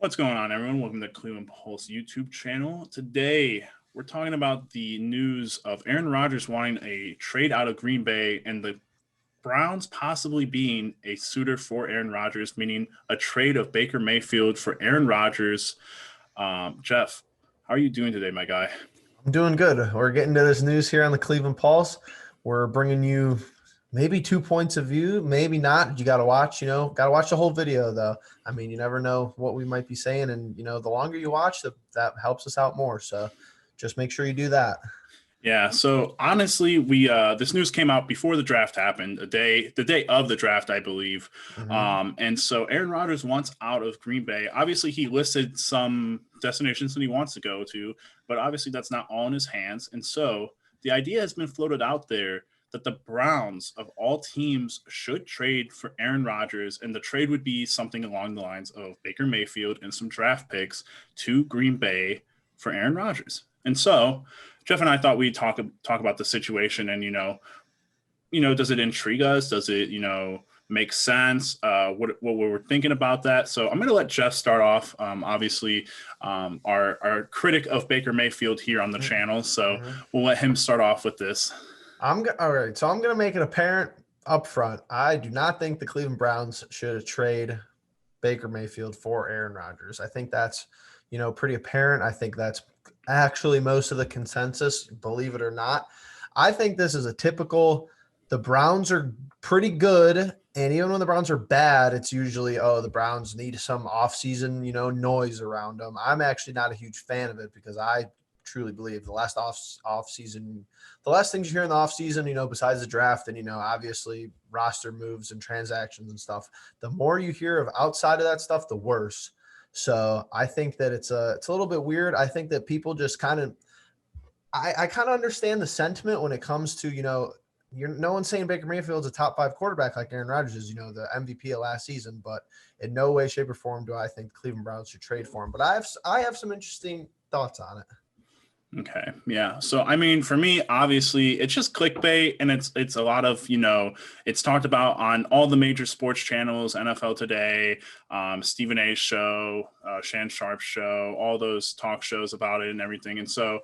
What's going on, everyone? Welcome to Cleveland Pulse YouTube channel. Today, we're talking about the news of Aaron Rodgers wanting a trade out of Green Bay and the Browns possibly being a suitor for Aaron Rodgers, meaning a trade of Baker Mayfield for Aaron Rodgers. Jeff, how are you doing today, my guy? I'm doing good. We're getting to this news here on the Cleveland Pulse. We're bringing you maybe 2 points of view, maybe not. You got to watch, got to watch the whole video, though. I mean, you never know what we might be saying. And, the longer you watch, that helps us out more. So just make sure you do that. Yeah, so honestly, we this news came out before the draft happened, the day of the draft, I believe. And so Aaron Rodgers wants out of Green Bay. Obviously, he listed some destinations that he wants to go to, but obviously that's not all in his hands. And so the idea has been floated out there that the Browns of all teams should trade for Aaron Rodgers, and the trade would be something along the lines of Baker Mayfield and some draft picks to Green Bay for Aaron Rodgers. And so Jeff and I thought we'd talk about the situation and, does it intrigue us? Does it, make sense? What we're thinking about that. So I'm going to let Jeff start off. Obviously, our critic of Baker Mayfield here on the channel. So we'll let him start off with this. All right. So I'm going to make it apparent up front. I do not think the Cleveland Browns should trade Baker Mayfield for Aaron Rodgers. I think that's, pretty apparent. I think that's actually most of the consensus, believe it or not. I think this is the Browns are pretty good. And even when the Browns are bad, it's usually, the Browns need some offseason, noise around them. I'm actually not a huge fan of it because I truly believe the last offseason, the last things you hear in the offseason, besides the draft and, obviously roster moves and transactions and stuff, the more you hear of outside of that stuff, the worse. So I think that it's a little bit weird. I think that people just I kind of understand the sentiment when it comes to, no one's saying Baker Mayfield's a top 5 quarterback like Aaron Rodgers is, the MVP of last season, but in no way, shape, or form do I think the Cleveland Browns should trade for him. But I have some interesting thoughts on it. Okay. Yeah. So, I mean, for me, obviously it's just clickbait and it's a lot of, it's talked about on all the major sports channels, NFL Today, Stephen A's show, Shan Sharp's show, all those talk shows about it and everything. And so,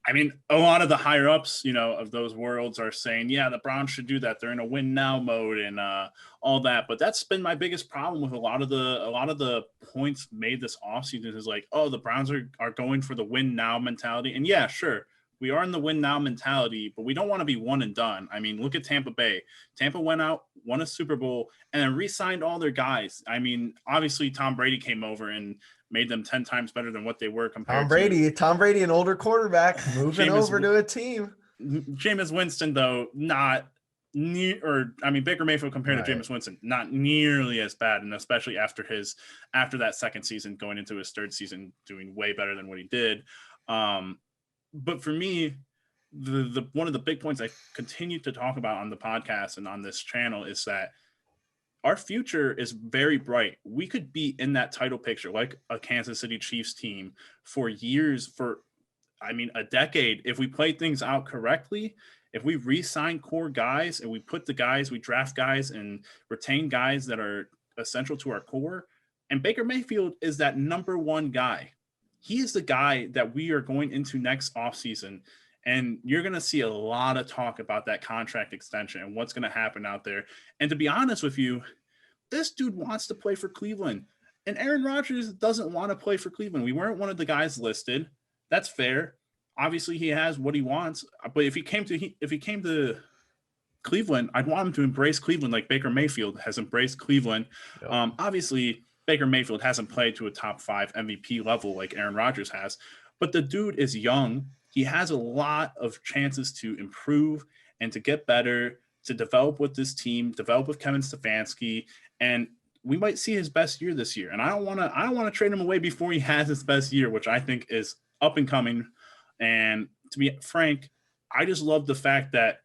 I mean, a lot of the higher ups, of those worlds are saying, yeah, the Browns should do that. They're in a win now mode and all that. But that's been my biggest problem with a lot of the points made this offseason is like, oh, the Browns are going for the win now mentality. And yeah, sure, we are in the win now mentality, but we don't want to be one and done. I mean, look at Tampa Bay. Tampa went out, won a Super Bowl, and then re-signed all their guys. I mean, obviously Tom Brady came over and made them 10 times better than what they were compared to Tom Brady, an older quarterback moving over to a team. Jameis Winston, though, Baker Mayfield compared to Jameis Winston, not nearly as bad. And especially after that second season, going into his third season, doing way better than what he did. But for me, the one of the big points I continue to talk about on the podcast and on this channel is that our future is very bright. We could be in that title picture like a Kansas City Chiefs team for years, a decade. If we play things out correctly, if we re-sign core guys and we draft guys and retain guys that are essential to our core, and Baker Mayfield is that number one guy. He is the guy that we are going into next offseason. And you're going to see a lot of talk about that contract extension and what's going to happen out there. And to be honest with you, this dude wants to play for Cleveland. And Aaron Rodgers doesn't want to play for Cleveland. We weren't one of the guys listed. That's fair. Obviously, he has what he wants. But if he came to Cleveland, I'd want him to embrace Cleveland like Baker Mayfield has embraced Cleveland. Yep. Obviously, Baker Mayfield hasn't played to a top 5 MVP level like Aaron Rodgers has. But the dude is young. He has a lot of chances to improve and to get better, to develop with this team, develop with Kevin Stefanski, and we might see his best year this year. And I don't want to trade him away before he has his best year, which I think is up and coming. And to be frank, I just love the fact that,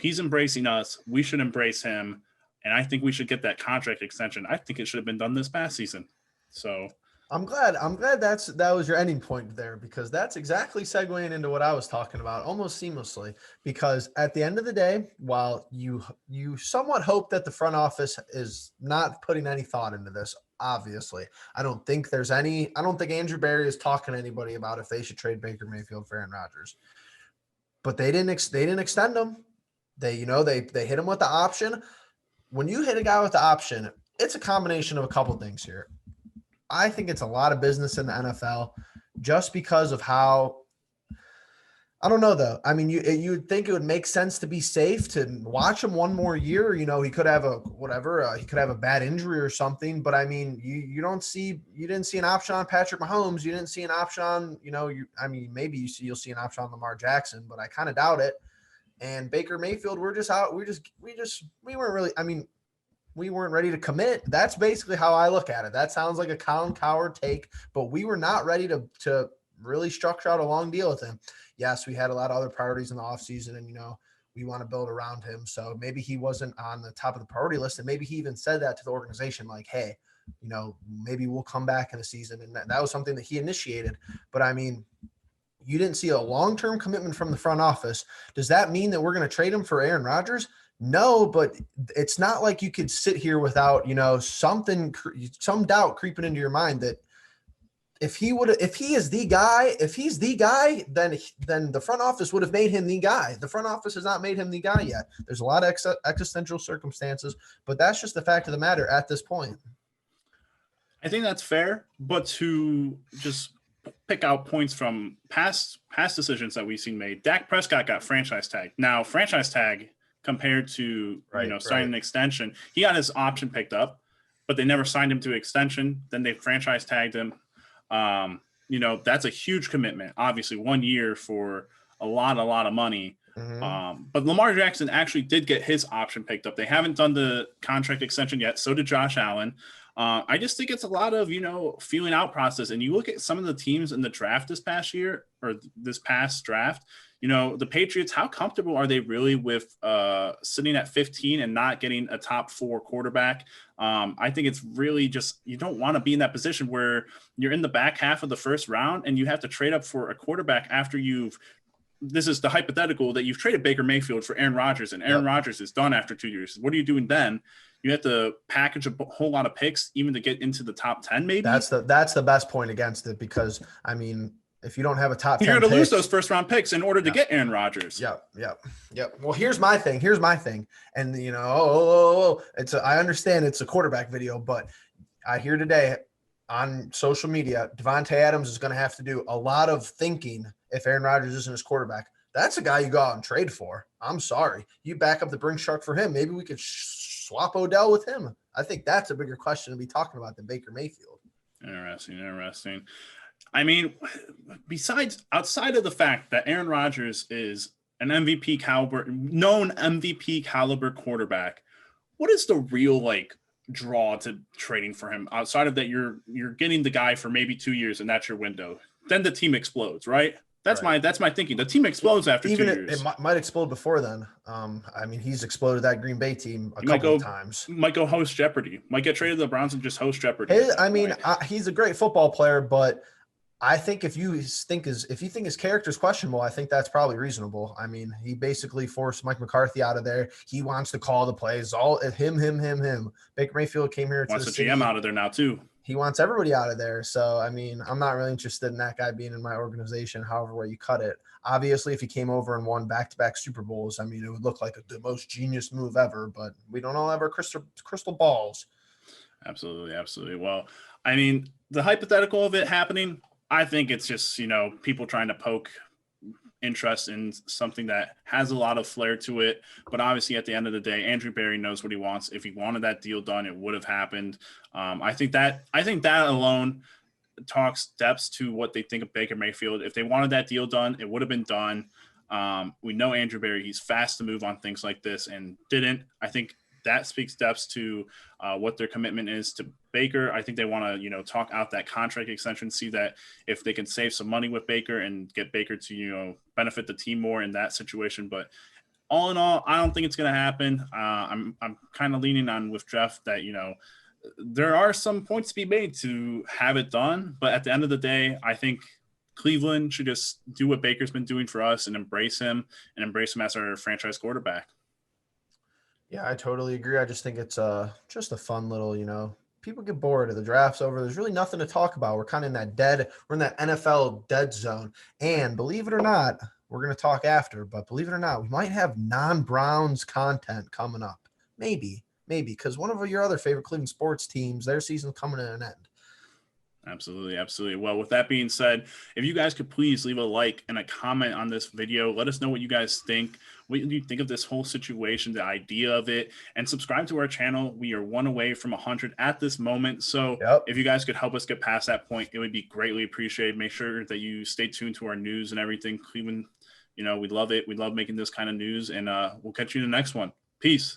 he's embracing us. We should embrace him. And I think we should get that contract extension. I think it should have been done this past season. So I'm glad that was your ending point there, because that's exactly segueing into what I was talking about almost seamlessly. Because at the end of the day, while you somewhat hope that the front office is not putting any thought into this, obviously, I don't think Andrew Berry is talking to anybody about if they should trade Baker Mayfield for Aaron Rodgers. But they didn't extend him. They hit him with the option. When you hit a guy with the option, it's a combination of a couple things here. I think it's a lot of business in the NFL just because of how. I don't know though. I mean, you would think it would make sense to be safe to watch him one more year. He could have he could have a bad injury or something. But I mean, you didn't see an option on Patrick Mahomes. You didn't see an option on maybe you'll see an option on Lamar Jackson, but I kind of doubt it. And Baker Mayfield, we're just out. We weren't really. I mean, we weren't ready to commit. That's basically how I look at it. That sounds like a Colin Cowherd take, but we were not ready to really structure out a long deal with him. Yes, we had a lot of other priorities in the offseason, and we want to build around him. So maybe he wasn't on the top of the priority list, and maybe he even said that to the organization, like, hey, maybe we'll come back in the season. And that was something that he initiated. But I mean, you didn't see a long-term commitment from the front office. Does that mean that we're going to trade him for Aaron Rodgers? No, but it's not like you could sit here without, some doubt creeping into your mind that if he's the guy, then the front office would have made him the guy. The front office has not made him the guy yet. There's a lot of existential circumstances, but that's just the fact of the matter at this point. I think that's fair, but to just pick out points from past decisions that we've seen made, Dak Prescott got franchise tagged. Now, franchise tag compared to signing an extension, he got his option picked up, but they never signed him to extension. Then they franchise tagged him. That's a huge commitment. Obviously, 1 year for a lot of money. Mm-hmm. But Lamar Jackson actually did get his option picked up. They haven't done the contract extension yet. So did Josh Allen. I just think it's a lot of, feeling out process. And you look at some of the teams in the draft this past year or this past draft, the Patriots, how comfortable are they really with sitting at 15 and not getting a top 4 quarterback? I think it's really just, you don't want to be in that position where you're in the back half of the first round and you have to trade up for a quarterback after this is the hypothetical that you've traded Baker Mayfield for Aaron Rodgers, and Aaron Rodgers is done after 2 years. What are you doing then? You have to package a whole lot of picks even to get into the top 10, maybe. That's the best point against it, because I mean, if you don't have a top 10, you're going to lose those first round picks in order to get Aaron Rodgers. Yep. Well, here's my thing. And I understand it's a quarterback video, but I hear today on social media, Devontae Adams is going to have to do a lot of thinking if Aaron Rodgers isn't his quarterback. That's a guy you go out and trade for. I'm sorry. You back up the Brinks truck for him. Maybe we could swap Odell with him. I think that's a bigger question to be talking about than Baker Mayfield. Interesting. I mean, outside of the fact that Aaron Rodgers is an known MVP caliber quarterback, what is the real draw to trading for him outside of that? You're getting the guy for maybe 2 years and that's your window. Then the team explodes, right? That's my thinking. The team explodes after 2 years. It might explode before then. I mean, he's exploded that Green Bay team a couple of times. Might go host Jeopardy. Might get traded to the Browns and just host Jeopardy. He's a great football player, but I think if you think his character is questionable, I think that's probably reasonable. I mean, he basically forced Mike McCarthy out of there. He wants to call the plays. All him. Baker Mayfield came here. Wants the GM out of there now too. He wants everybody out of there. So, I mean, I'm not really interested in that guy being in my organization, however way you cut it. Obviously, if he came over and won back-to-back Super Bowls, I mean, it would look like the most genius move ever, but we don't all have our crystal balls. Absolutely. Well, I mean, the hypothetical of it happening, I think it's just, people trying to poke interest in something that has a lot of flair to it. But obviously, at the end of the day, Andrew Berry knows what he wants. If he wanted that deal done, it would have happened. I think that alone talks depths to what they think of Baker Mayfield. If they wanted that deal done, it would have been done. We know Andrew Berry, he's fast to move on things like this and didn't. I think that speaks depths to what their commitment is to Baker. I think they want to, talk out that contract extension, see that if they can save some money with Baker and get Baker to, benefit the team more in that situation. But all in all, I don't think it's going to happen. I'm kind of leaning on with Jeff that, there are some points to be made to have it done. But at the end of the day, I think Cleveland should just do what Baker's been doing for us and embrace him as our franchise quarterback. Yeah, I totally agree. I just think it's just a fun little, people get bored. The draft's over. There's really nothing to talk about. We're kind of in we're in that NFL dead zone. And believe it or not, we're going to talk after, but believe it or not, we might have non-Browns content coming up. Maybe, because one of your other favorite Cleveland sports teams, their season's coming to an end. Absolutely. Well, with that being said, if you guys could please leave a like and a comment on this video, let us know what you guys think. What do you think of this whole situation, the idea of it, and subscribe to our channel. We are 1 away from 100 at this moment. So if you guys could help us get past that point, it would be greatly appreciated. Make sure that you stay tuned to our news and everything. Cleveland, we love it. We love making this kind of news, and we'll catch you in the next one. Peace.